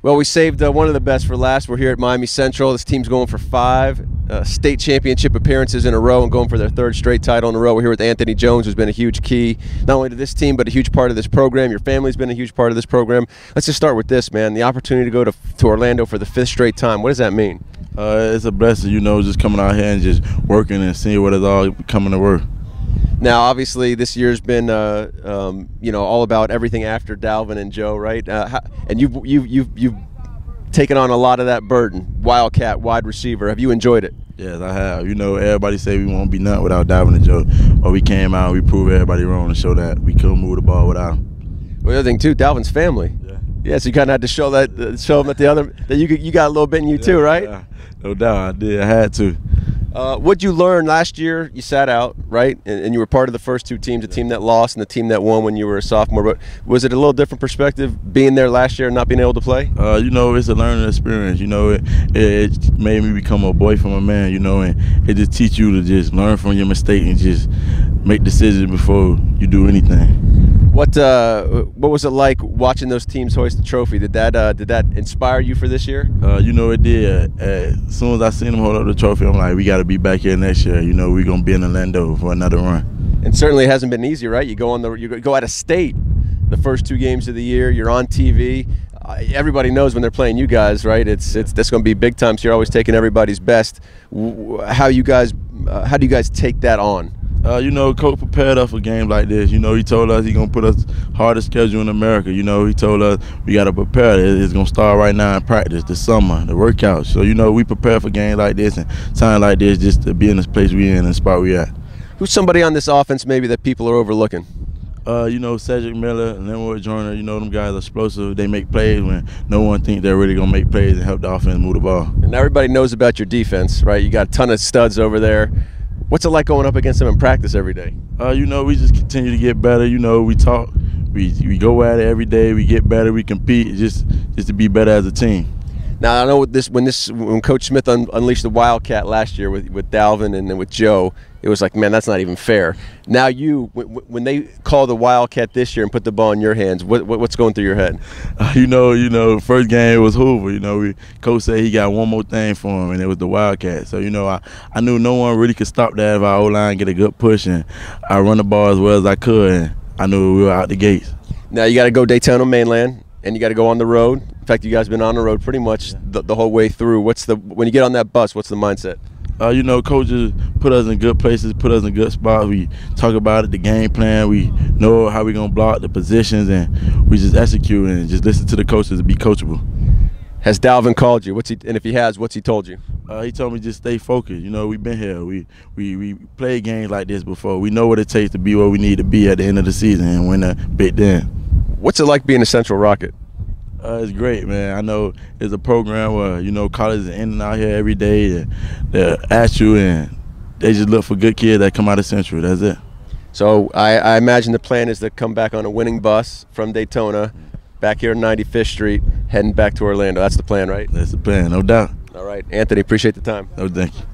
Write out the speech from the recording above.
Well, we saved one of the best for last. We're here at Miami Central. This team's going for 5 state championship appearances in a row and going for their 3rd straight title in a row. We're here with Anthony Jones, who's been a huge key, not only to this team, but a huge part of this program. Your family's been a huge part of this program. Let's just start with this, man. The opportunity to go to Orlando for the 5th straight time. What does that mean? It's a blessing, just coming out here and just working and seeing what it's all coming to work. Now, obviously, this year's been, all about everything after Dalvin and Joe, right? And you've taken on a lot of that burden. Wildcat, wide receiver. Have you enjoyed it? Yes, I have. Everybody say we won't be nothing without Dalvin and Joe, but we came out, we proved everybody wrong and show that we couldn't move the ball without them. Well, the other thing too, Dalvin's family. Yeah, so you kind of had to show them that you got a little bit in you too, right? Yeah, no doubt, I did. I had to. What'd you learn last year? You sat out, right? And you were part of the first 2 teams, the team that lost and the team that won when you were a sophomore. But was it a little different perspective being there last year and not being able to play? It's a learning experience. It made me become a boy from a man, and it just teach you to just learn from your mistake and just make decisions before you do anything. What was it like watching those teams hoist the trophy? Did that inspire you for this year? It did. As soon as I seen them hold up the trophy, I'm like, we got to be back here next year. We're gonna be in Orlando for another run. And certainly it hasn't been easy, right? You go out of state the first 2 games of the year. You're on TV. Everybody knows when they're playing you guys, right? That's going to be big time. So you're always taking everybody's best. How do you guys take that on? Coach prepared us for games like this. He told us he's going to put us hardest schedule in America. He told us we got to prepare. It's going to start right now in practice, this summer, the workouts. So, we prepare for games like this and time like this just to be in this place we in and the spot we at. Who's somebody on this offense maybe that people are overlooking? Cedric Miller and Linwood Joyner, them guys are explosive. They make plays when no one thinks they're really going to make plays and help the offense move the ball. And everybody knows about your defense, right? You got a ton of studs over there. What's it like going up against them in practice every day? We just continue to get better. We talk, we go at it every day. We get better. We compete just to be better as a team. Now I know when Coach Smith unleashed the Wildcat last year with Dalvin and then with Joe, it was like, man, that's not even fair. Now when they call the Wildcat this year and put the ball in your hands, what's going through your head? First game was Hoover. Coach said he got one more thing for him, and it was the Wildcat. So I knew no one really could stop that if our O-line get a good push and I run the ball as well as I could, and I knew we were out the gates. Now you got to go Daytona mainland. And you got to go on the road. In fact, you guys have been on the road pretty much the whole way through. When you get on that bus, what's the mindset? Coaches put us in good places, put us in good spots. We talk about it, the game plan. We know how we're going to block the positions, and we just execute and just listen to the coaches and be coachable. Has Dalvin called you? And if he has, what's he told you? He told me just stay focused. We've been here. We played games like this before. We know what it takes to be where we need to be at the end of the season and win a big game. What's it like being a Central Rocket? It's great, man. I know it's a program where, colleges are in and out here every day. They're at you, and they just look for good kids that come out of Central. That's it. So I imagine the plan is to come back on a winning bus from Daytona, back here on 95th Street, heading back to Orlando. That's the plan, right? That's the plan, no doubt. All right. Anthony, appreciate the time. No, thank you.